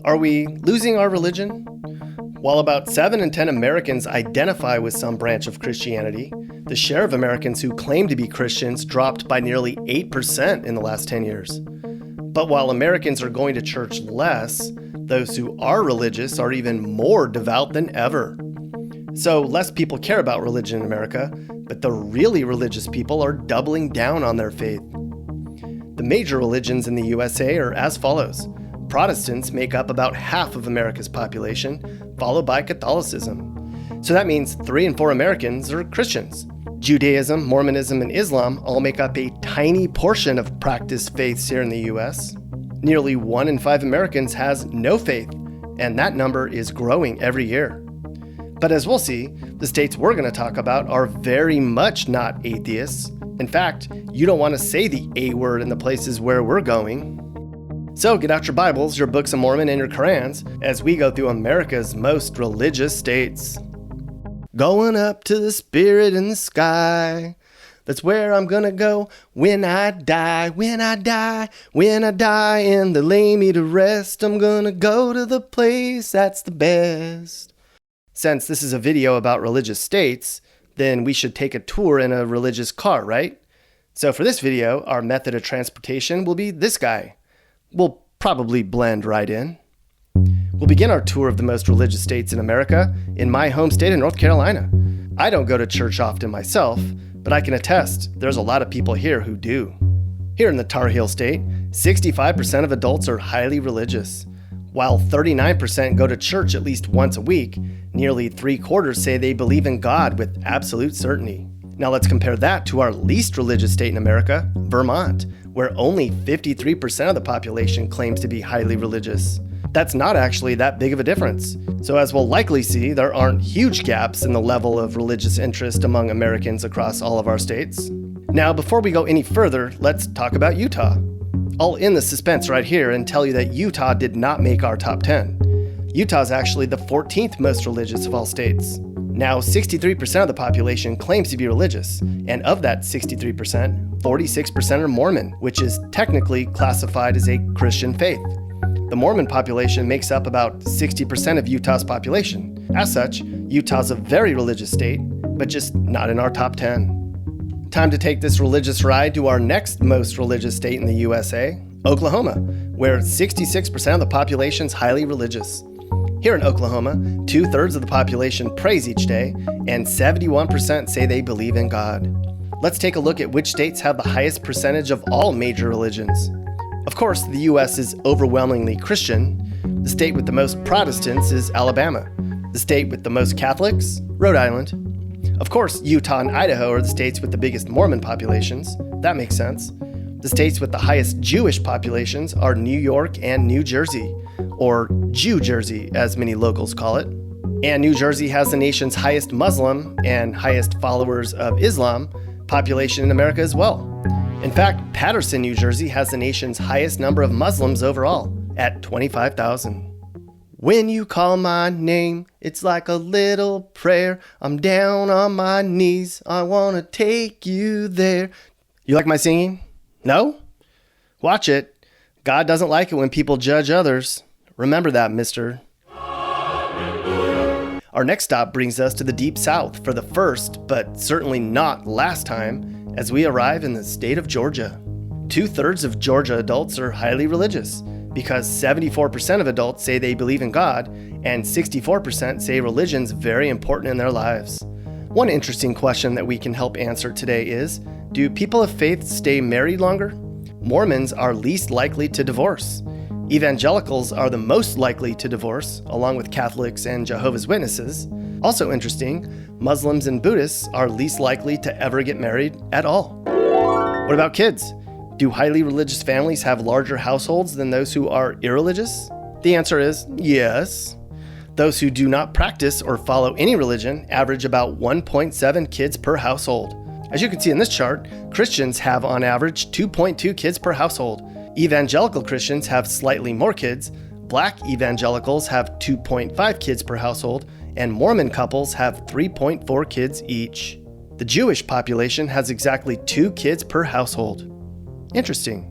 Are we losing our religion? While about 7 in 10 Americans identify with some branch of Christianity, the share of Americans who claim to be Christians dropped by nearly 8% in the last 10 years. But while Americans are going to church less, those who are religious are even more devout than ever. So less people care about religion in America, but the really religious people are doubling down on their faith. The major religions in the USA are as follows. Protestants make up about half of America's population, followed by Catholicism. So that means 3 in 4 Americans are Christians. Judaism, Mormonism, and Islam all make up a tiny portion of practiced faiths here in the US. Nearly 1 in 5 Americans has no faith, and that number is growing every year. But as we'll see, the states we're going to talk about are very much not atheists. In fact, you don't want to say the A word in the places where we're going. So get out your Bibles, your Books of Mormon, and your Korans as we go through America's most religious states. Going up to the spirit in the sky. That's where I'm gonna go when I die, when I die, when I die and they lay me to rest. I'm gonna go to the place that's the best. Since this is a video about religious states, then we should take a tour in a religious car, right? So for this video, our method of transportation will be this guy. We'll probably blend right in. We'll begin our tour of the most religious states in America in my home state of North Carolina. I don't go to church often myself, but I can attest there's a lot of people here who do. Here in the Tar Heel State, 65% of adults are highly religious. While 39% go to church at least once a week, nearly 3/4 say they believe in God with absolute certainty. Now let's compare that to our least religious state in America, Vermont, where only 53% of the population claims to be highly religious. That's not actually that big of a difference. So as we'll likely see, there aren't huge gaps in the level of religious interest among Americans across all of our states. Now, before we go any further, let's talk about Utah. I'll end the suspense right here and tell you that Utah did not make our top 10. Utah's actually the 14th most religious of all states. Now, 63% of the population claims to be religious, and of that 63%, 46% are Mormon, which is technically classified as a Christian faith. The Mormon population makes up about 60% of Utah's population. As such, Utah's a very religious state, but just not in our top 10. Time to take this religious ride to our next most religious state in the USA, Oklahoma, where 66% of the population is highly religious. Here in Oklahoma, 2/3 of the population prays each day, and 71% say they believe in God. Let's take a look at which states have the highest percentage of all major religions. Of course, the US is overwhelmingly Christian. The state with the most Protestants is Alabama. The state with the most Catholics, Rhode Island. Of course, Utah and Idaho are the states with the biggest Mormon populations. That makes sense. The states with the highest Jewish populations are New York and New Jersey, or Jew Jersey, as many locals call it. And New Jersey has the nation's highest Muslim and highest followers of Islam population in America as well. In fact, Paterson, New Jersey has the nation's highest number of Muslims overall, at 25,000. When you call my name, it's like a little prayer. I'm down on my knees, I want to take you there. You like my singing? No? Watch it. God doesn't like it when people judge others. Remember that, mister. Our next stop brings us to the Deep South for the first, but certainly not last time, as we arrive in the state of Georgia. 2/3 of Georgia adults are highly religious, because 74% of adults say they believe in God, and 64% say religion's very important in their lives. One interesting question that we can help answer today is, do people of faith stay married longer? Mormons are least likely to divorce. Evangelicals are the most likely to divorce, along with Catholics and Jehovah's Witnesses. Also interesting, Muslims and Buddhists are least likely to ever get married at all. What about kids? Do highly religious families have larger households than those who are irreligious? The answer is yes. Those who do not practice or follow any religion average about 1.7 kids per household. As you can see in this chart, Christians have on average 2.2 kids per household. Evangelical Christians have slightly more kids, Black evangelicals have 2.5 kids per household, and Mormon couples have 3.4 kids each. The Jewish population has exactly 2 kids per household. Interesting.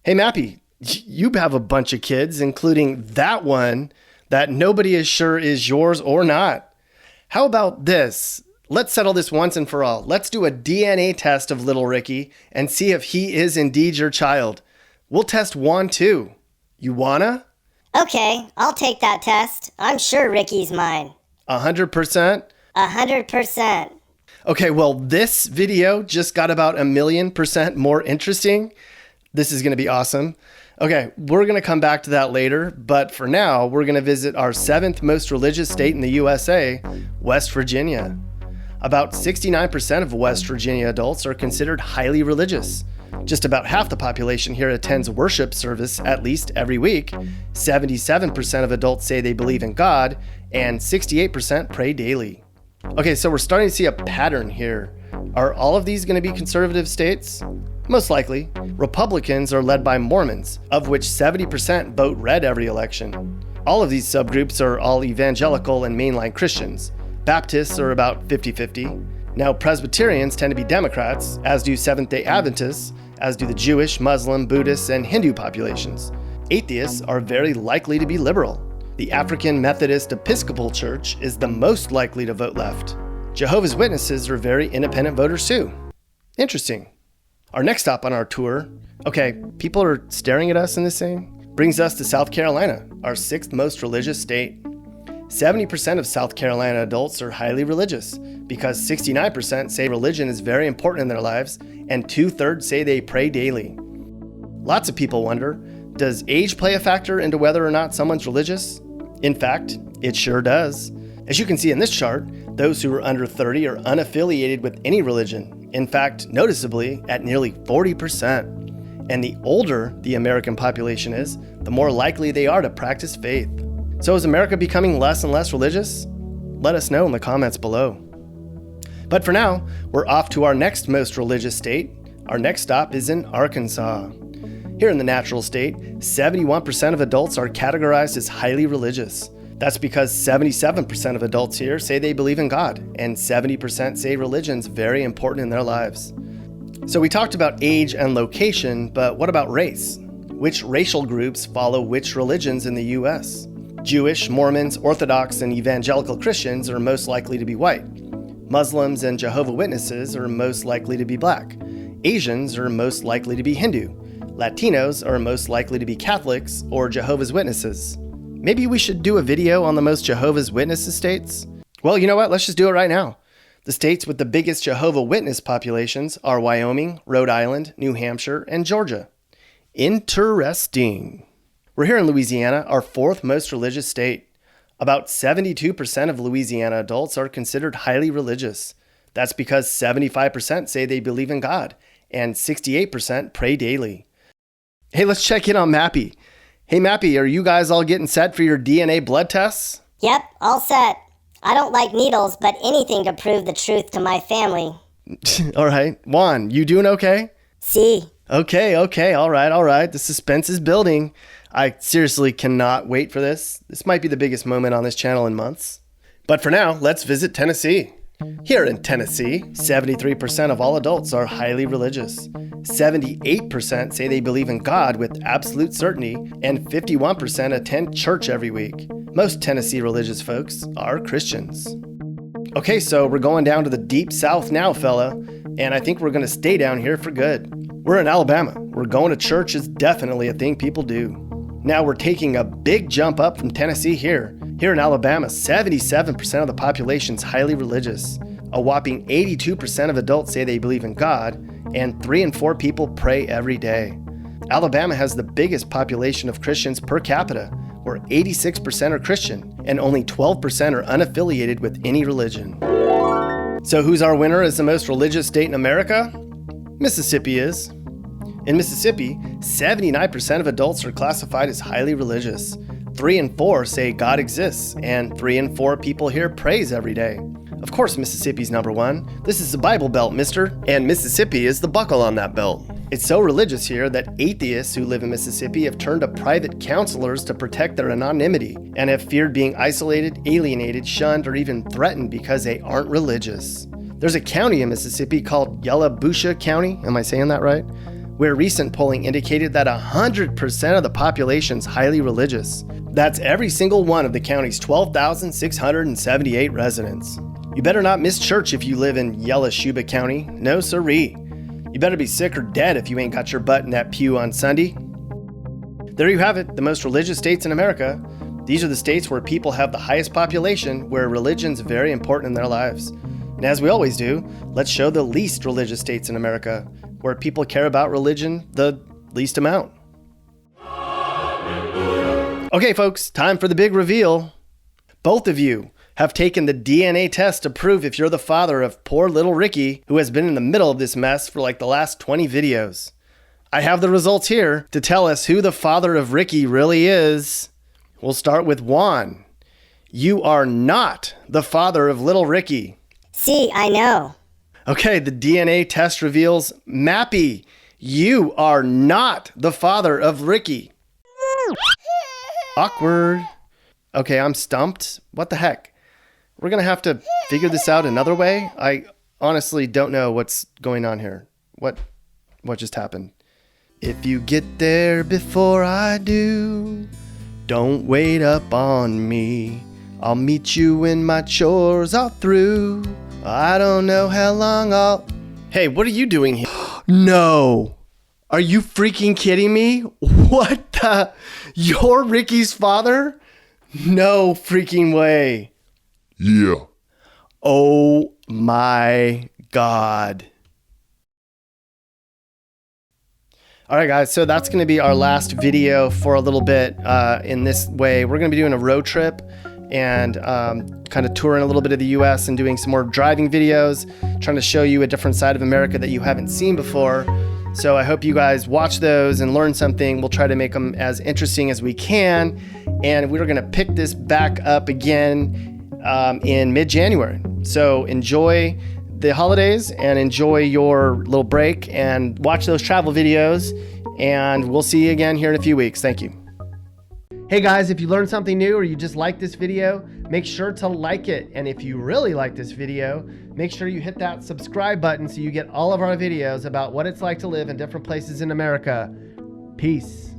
Hey Mappy, You have a bunch of kids, including that one that nobody is sure is yours or not. How about this? Let's settle this once and for all. Let's do a DNA test of little Ricky and see if he is indeed your child. We'll test Juan too. You wanna? Okay, I'll take that test. I'm sure Ricky's mine. 100%? 100%. Okay, well, this video just got about 1,000,000% more interesting. This is gonna be awesome. Okay, we're gonna come back to that later, but for now, we're gonna visit our 7th most religious state in the USA, West Virginia. About 69% of West Virginia adults are considered highly religious. Just about half the population here attends worship service at least every week. 77% of adults say they believe in God, and 68% pray daily. Okay, so we're starting to see a pattern here. Are all of these going to be conservative states? Most likely. Republicans are led by Mormons, of which 70% vote red every election. All of these subgroups are all evangelical and mainline Christians. Baptists are about 50-50. Now, Presbyterians tend to be Democrats, as do Seventh-day Adventists, as do the Jewish, Muslim, Buddhist, and Hindu populations. Atheists are very likely to be liberal. The African Methodist Episcopal Church is the most likely to vote left. Jehovah's Witnesses are very independent voters too. Interesting. Our next stop on our tour, okay, people are staring at us in this thing, brings us to South Carolina, our 6th most religious state. 70% of South Carolina adults are highly religious because 69% say religion is very important in their lives and 2/3 say they pray daily. Lots of people wonder, does age play a factor into whether or not someone's religious? In fact, it sure does. As you can see in this chart, those who are under 30 are unaffiliated with any religion. In fact, noticeably at nearly 40%. And the older the American population is, the more likely they are to practice faith. So is America becoming less and less religious? Let us know in the comments below. But for now, we're off to our next most religious state. Our next stop is in Arkansas. Here in the natural state, 71% of adults are categorized as highly religious. That's because 77% of adults here say they believe in God, and 70% say religion's very important in their lives. So we talked about age and location, but what about race? Which racial groups follow which religions in the US? Jewish, Mormons, Orthodox, and evangelical Christians are most likely to be white. Muslims and Jehovah's Witnesses are most likely to be black. Asians are most likely to be Hindu. Latinos are most likely to be Catholics or Jehovah's Witnesses. Maybe we should do a video on the most Jehovah's Witnesses states? Well, you know what? Let's just do it right now. The states with the biggest Jehovah's Witness populations are Wyoming, Rhode Island, New Hampshire, and Georgia. Interesting. We're here in Louisiana, our 4th most religious state. About 72% of Louisiana adults are considered highly religious. That's because 75% say they believe in God, and 68% pray daily. Hey, let's check in on Mappy. Hey, Mappy, are you guys all getting set for your DNA blood tests? Yep, all set. I don't like needles, but anything to prove the truth to my family. All right. Juan, you doing okay? Si. Okay, all right. The suspense is building. I seriously cannot wait for this. This might be the biggest moment on this channel in months. But for now, let's visit Tennessee. Here in Tennessee, 73% of all adults are highly religious. 78% say they believe in God with absolute certainty, and 51% attend church every week. Most Tennessee religious folks are Christians. Okay, so we're going down to the deep south now, fella, and I think we're going to stay down here for good. We're in Alabama, where going to church is definitely a thing people do. Now we're taking a big jump up from Tennessee here. Here in Alabama, 77% of the population is highly religious. A whopping 82% of adults say they believe in God, and 3 in 4 people pray every day. Alabama has the biggest population of Christians per capita, where 86% are Christian, and only 12% are unaffiliated with any religion. So who's our winner as the most religious state in America? Mississippi is. In Mississippi, 79% of adults are classified as highly religious. 3 in 4 say God exists, and 3 in 4 people here prays every day. Of course, Mississippi's number one. This is the Bible Belt, mister, and Mississippi is the buckle on that belt. It's so religious here that atheists who live in Mississippi have turned to private counselors to protect their anonymity and have feared being isolated, alienated, shunned, or even threatened because they aren't religious. There's a county in Mississippi called Yellowbusha County, am I saying that right? where recent polling indicated that 100% of the population's highly religious. That's every single one of the county's 12,678 residents. You better not miss church if you live in Yellow-Shuba County. No siree. You better be sick or dead if you ain't got your butt in that pew on Sunday. There you have it, the most religious states in America. These are the states where people have the highest population, where religion's very important in their lives. And as we always do, let's show the least religious states in America, where people care about religion the least amount. Okay, folks, time for the big reveal. Both of you have taken the DNA test to prove if you're the father of poor little Ricky, who has been in the middle of this mess for like the last 20 videos. I have the results here to tell us who the father of Ricky really is. We'll start with Juan. You are not the father of little Ricky. See, I know. Okay, the DNA test reveals Mappy. You are not the father of Ricky. Awkward. Okay, I'm stumped. What the heck? We're gonna have to figure this out another way. I honestly don't know what's going on here. What just happened? If you get there before I do, don't wait up on me. I'll meet you when my chores are through. I don't know how long I'll... Hey, what are you doing here? No. Are you freaking kidding me? What the... You're Ricky's father? No freaking way. Yeah. Oh my God. All right, guys, so that's going to be our last video for a little bit in this way. We're going to be doing a road trip and kind of touring a little bit of the US and doing some more driving videos, trying to show you a different side of America that you haven't seen before. So I hope you guys watch those and learn something. We'll try to make them as interesting as we can. And we're going to pick this back up again in mid-January. So enjoy the holidays and enjoy your little break and watch those travel videos. And we'll see you again here in a few weeks. Thank you. Hey guys, if you learned something new or you just like this video, make sure to like it. And if you really like this video, make sure you hit that subscribe button so you get all of our videos about what it's like to live in different places in America. Peace.